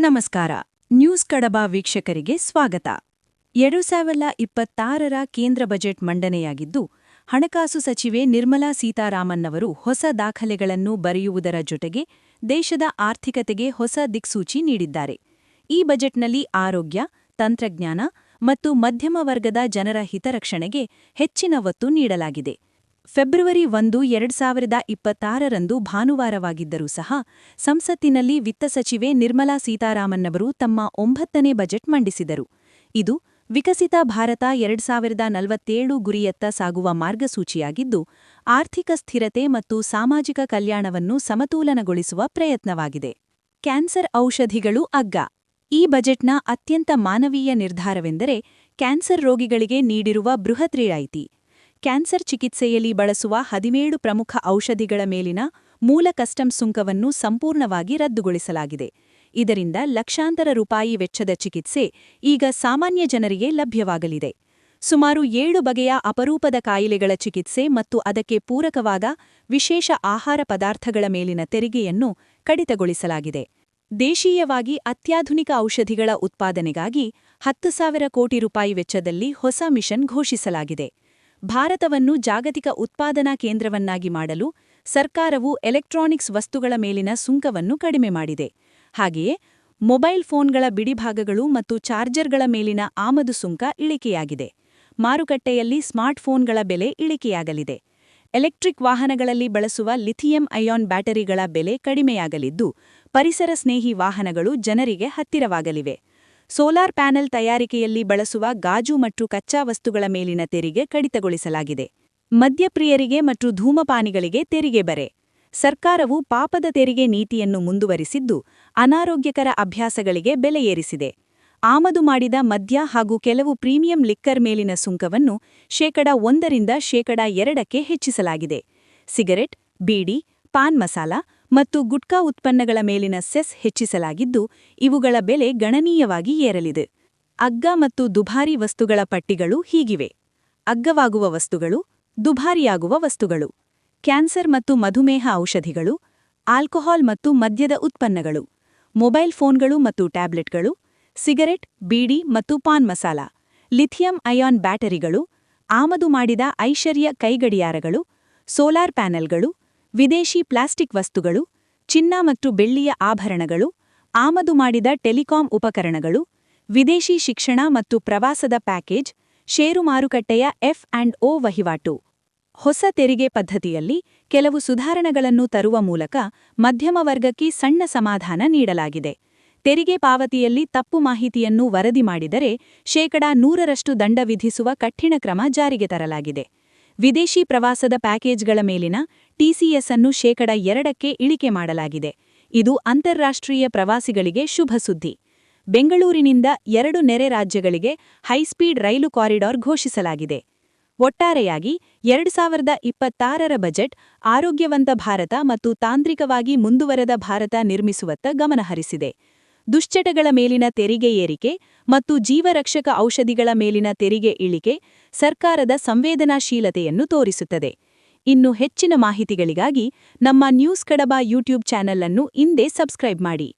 ನಮಸ್ಕಾರ. ನ್ಯೂಸ್ ಕಡಬ ವೀಕ್ಷಕರಿಗೆ ಸ್ವಾಗತ. 2026ರ ಕೇಂದ್ರ ಬಜೆಟ್ ಮಂಡನೆಯಾಗಿದ್ದು, ಹಣಕಾಸು ಸಚಿವೆ ನಿರ್ಮಲಾ ಸೀತಾರಾಮನ್ ಅವರು ಹೊಸ ದಾಖಲೆಗಳನ್ನು ಬರೆಯುವುದರ ಜೊತೆಗೆ ದೇಶದ ಆರ್ಥಿಕತೆಗೆ ಹೊಸ ದಿಕ್ಸೂಚಿ ನೀಡಿದ್ದಾರೆ. ಈ ಬಜೆಟ್ನಲ್ಲಿ ಆರೋಗ್ಯ, ತಂತ್ರಜ್ಞಾನ ಮತ್ತು ಮಧ್ಯಮ ವರ್ಗದ ಜನರ ಹಿತರಕ್ಷಣೆಗೆ ಹೆಚ್ಚಿನ ಒತ್ತು ನೀಡಲಾಗಿದೆ. ಫೆಬ್ರವರಿ 1, 2026ರಂದು ಭಾನುವಾರವಾಗಿದ್ದರೂ ಸಹ ಸಂಸತ್ತಿನಲ್ಲಿ ವಿತ್ತ ಸಚಿವೆ ನಿರ್ಮಲಾ ಸೀತಾರಾಮನ್ ಅವರು ತಮ್ಮ 9ನೇ ಬಜೆಟ್ ಮಂಡಿಸಿದರು. ಇದು ವಿಕಸಿತ ಭಾರತ 2047 ಗುರಿಯತ್ತ ಸಾಗುವ ಮಾರ್ಗಸೂಚಿಯಾಗಿದ್ದು, ಆರ್ಥಿಕ ಸ್ಥಿರತೆ ಮತ್ತು ಸಾಮಾಜಿಕ ಕಲ್ಯಾಣವನ್ನು ಸಮತೋಲನಗೊಳಿಸುವ ಪ್ರಯತ್ನವಾಗಿದೆ. ಕ್ಯಾನ್ಸರ್ ಔಷಧಿಗಳು ಅಗ್ಗ. ಈ ಬಜೆಟ್ನ ಅತ್ಯಂತ ಮಾನವೀಯ ನಿರ್ಧಾರವೆಂದರೆ ಕ್ಯಾನ್ಸರ್ ರೋಗಿಗಳಿಗೆ ನೀಡಿರುವ ಬೃಹತ್ ರಿಯಾಯಿತಿ. ಕ್ಯಾನ್ಸರ್ ಚಿಕಿತ್ಸೆಯಲ್ಲಿ ಬಳಸುವ 17 ಪ್ರಮುಖ ಔಷಧಿಗಳ ಮೇಲಿನ ಮೂಲ ಕಸ್ಟಮ್ಸ್ ಸುಂಕವನ್ನು ಸಂಪೂರ್ಣವಾಗಿ ರದ್ದುಗೊಳಿಸಲಾಗಿದೆ. ಇದರಿಂದ ಲಕ್ಷಾಂತರ ರೂಪಾಯಿ ವೆಚ್ಚದ ಚಿಕಿತ್ಸೆ ಈಗ ಸಾಮಾನ್ಯ ಜನರಿಗೆ ಲಭ್ಯವಾಗಲಿದೆ. ಸುಮಾರು 7 ಬಗೆಯ ಅಪರೂಪದ ಕಾಯಿಲೆಗಳ ಚಿಕಿತ್ಸೆ ಮತ್ತು ಅದಕ್ಕೆ ಪೂರಕವಾದ ವಿಶೇಷ ಆಹಾರ ಪದಾರ್ಥಗಳ ಮೇಲಿನ ತೆರಿಗೆಯನ್ನು ಕಡಿತಗೊಳಿಸಲಾಗಿದೆ. ದೇಶೀಯವಾಗಿ ಅತ್ಯಾಧುನಿಕ ಔಷಧಿಗಳ ಉತ್ಪಾದನೆಗಾಗಿ 10,000 ಕೋಟಿ ರೂಪಾಯಿ ವೆಚ್ಚದಲ್ಲಿ ಹೊಸ ಮಿಷನ್ ಘೋಷಿಸಲಾಗಿದೆ. ಭಾರತವನ್ನು ಜಾಗತಿಕ ಉತ್ಪಾದನಾ ಕೇಂದ್ರವನ್ನಾಗಿ ಮಾಡಲು ಸರ್ಕಾರವು ಎಲೆಕ್ಟ್ರಾನಿಕ್ಸ್ ವಸ್ತುಗಳ ಮೇಲಿನ ಸುಂಕವನ್ನು ಕಡಿಮೆ ಮಾಡಿದೆ. ಹಾಗೆಯೇ ಮೊಬೈಲ್ ಫೋನ್ಗಳ ಬಿಡಿಭಾಗಗಳು ಮತ್ತು ಚಾರ್ಜರ್ಗಳ ಮೇಲಿನ ಆಮದು ಸುಂಕ ಇಳಿಕೆಯಾಗಿದೆ. ಮಾರುಕಟ್ಟೆಯಲ್ಲಿ ಸ್ಮಾರ್ಟ್ಫೋನ್ಗಳ ಬೆಲೆ ಇಳಿಕೆಯಾಗಲಿದೆ. ಎಲೆಕ್ಟ್ರಿಕ್ ವಾಹನಗಳಲ್ಲಿ ಬಳಸುವ ಲಿಥಿಯಂ ಅಯಾನ್ ಬ್ಯಾಟರಿಗಳ ಬೆಲೆ ಕಡಿಮೆಯಾಗಲಿದ್ದು, ಪರಿಸರ ಸ್ನೇಹಿ ವಾಹನಗಳು ಜನರಿಗೆ ಹತ್ತಿರವಾಗಲಿವೆ. ಸೋಲಾರ್ ಪ್ಯಾನೆಲ್ ತಯಾರಿಕೆಯಲ್ಲಿ ಬಳಸುವ ಗಾಜು ಮತ್ತು ಕಚ್ಚಾ ವಸ್ತುಗಳ ಮೇಲಿನ ತೆರಿಗೆ ಕಡಿತಗೊಳಿಸಲಾಗಿದೆ. ಮದ್ಯಪ್ರಿಯರಿಗೆ ಮತ್ತು ಧೂಮಪಾನಿಗಳಿಗೆ ತೆರಿಗೆ ಬರೆ. ಸರ್ಕಾರವು ಪಾಪದ ತೆರಿಗೆ ನೀತಿಯನ್ನು ಮುಂದುವರಿಸಿದ್ದು, ಅನಾರೋಗ್ಯಕರ ಅಭ್ಯಾಸಗಳಿಗೆ ಬೆಲೆ ಏರಿಸಿದೆ. ಆಮದು ಮಾಡಿದ ಮದ್ಯ ಹಾಗೂ ಕೆಲವು ಪ್ರೀಮಿಯಂ ಲಿಕ್ಕರ್ ಮೇಲಿನ ಸುಂಕವನ್ನು 1% ರಿಂದ 2% ಹೆಚ್ಚಿಸಲಾಗಿದೆ. ಸಿಗರೆಟ್, ಬೀಡಿ, ಪಾನ್ ಮಸಾಲ ಮತ್ತು ಗುಟ್ಕಾ ಉತ್ಪನ್ನಗಳ ಮೇಲಿನ ಸೆಸ್ ಹೆಚ್ಚಿಸಲಾಗಿದ್ದು, ಇವುಗಳ ಬೆಲೆ ಗಣನೀಯವಾಗಿ ಏರಲಿದೆ. ಅಗ್ಗ ಮತ್ತು ದುಬಾರಿ ವಸ್ತುಗಳ ಪಟ್ಟಿಗಳು ಹೀಗಿವೆ. ಅಗ್ಗವಾಗುವ ವಸ್ತುಗಳು, ದುಬಾರಿಯಾಗುವ ವಸ್ತುಗಳು: ಕ್ಯಾನ್ಸರ್ ಮತ್ತು ಮಧುಮೇಹ ಔಷಧಿಗಳು, ಆಲ್ಕೋಹಾಲ್ ಮತ್ತು ಮದ್ಯದ ಉತ್ಪನ್ನಗಳು, ಮೊಬೈಲ್ ಫೋನ್ಗಳು ಮತ್ತು ಟ್ಯಾಬ್ಲೆಟ್ಗಳು, ಸಿಗರೆಟ್, ಬೀಡಿ ಮತ್ತು ಪಾನ್ ಮಸಾಲ, ಲಿಥಿಯಂ ಅಯಾನ್ ಬ್ಯಾಟರಿಗಳು, ಆಮದು ಮಾಡಿದ ಐಶ್ವರ್ಯ ಕೈಗಡಿಯಾರಗಳು, ಸೋಲಾರ್ ಪ್ಯಾನೆಲ್ಗಳು, ವಿದೇಶಿ ಪ್ಲಾಸ್ಟಿಕ್ ವಸ್ತುಗಳು, ಚಿನ್ನ ಮತ್ತು ಬೆಳ್ಳಿಯ ಆಭರಣಗಳು, ಆಮದು ಮಾಡಿದ ಟೆಲಿಕಾಂ ಉಪಕರಣಗಳು, ವಿದೇಶಿ ಶಿಕ್ಷಣ ಮತ್ತು ಪ್ರವಾಸದ ಪ್ಯಾಕೇಜ್, ಷೇರು ಮಾರುಕಟ್ಟೆಯ F&O ವಹಿವಾಟು. ಹೊಸ ತೆರಿಗೆ ಪದ್ಧತಿಯಲ್ಲಿ ಕೆಲವು ಸುಧಾರಣೆಗಳನ್ನು ತರುವ ಮೂಲಕ ಮಧ್ಯಮ ವರ್ಗಕ್ಕೆ ಸಣ್ಣ ಸಮಾಧಾನ ನೀಡಲಾಗಿದೆ. ತೆರಿಗೆ ಪಾವತಿಯಲ್ಲಿ ತಪ್ಪು ಮಾಹಿತಿಯನ್ನು ವರದಿ ಮಾಡಿದರೆ 100% ದಂಡ ವಿಧಿಸುವ ಕಠಿಣ ಕ್ರಮ ಜಾರಿಗೆ ತರಲಾಗಿದೆ. ವಿದೇಶಿ ಪ್ರವಾಸದ ಪ್ಯಾಕೇಜ್ಗಳ ಮೇಲಿನ TCS ಅನ್ನು 2% ಇಳಿಕೆ ಮಾಡಲಾಗಿದೆ. ಇದು ಅಂತಾರಾಷ್ಟ್ರೀಯ ಪ್ರವಾಸಿಗಳಿಗೆ ಶುಭ ಸುದ್ದಿ. ಬೆಂಗಳೂರಿನಿಂದ 2 ನೆರೆ ರಾಜ್ಯಗಳಿಗೆ ಹೈಸ್ಪೀಡ್ ರೈಲು ಕಾರಿಡಾರ್ ಘೋಷಿಸಲಾಗಿದೆ. ಒಟ್ಟಾರೆಯಾಗಿ 2026ರ ಬಜೆಟ್ ಆರೋಗ್ಯವಂತ ಭಾರತ ಮತ್ತು ತಾಂತ್ರಿಕವಾಗಿ ಮುಂದುವರೆದ ಭಾರತ ನಿರ್ಮಿಸುವತ್ತ ಗಮನಹರಿಸಿದೆ. ದುಶ್ಚಟಗಳ ಮೇಲಿನ ತೆರಿಗೆ ಏರಿಕೆ ಮತ್ತು ಜೀವರಕ್ಷಕ ಔಷಧಿಗಳ ಮೇಲಿನ ತೆರಿಗೆ ಇಳಿಕೆ ಸರ್ಕಾರದ ಸಂವೇದನಾಶೀಲತೆಯನ್ನು ತೋರಿಸುತ್ತದೆ. ಇನ್ನು ಹೆಚ್ಚಿನ ಮಾಹಿತಿಗಳಿಗಾಗಿ ನಮ್ಮ ನ್ಯೂಸ್ ಕಡಬ ಯೂಟ್ಯೂಬ್ ಚಾನೆಲ್ ಅನ್ನು ಇಂದೇ ಸಬ್ಸ್ಕ್ರೈಬ್ ಮಾಡಿ.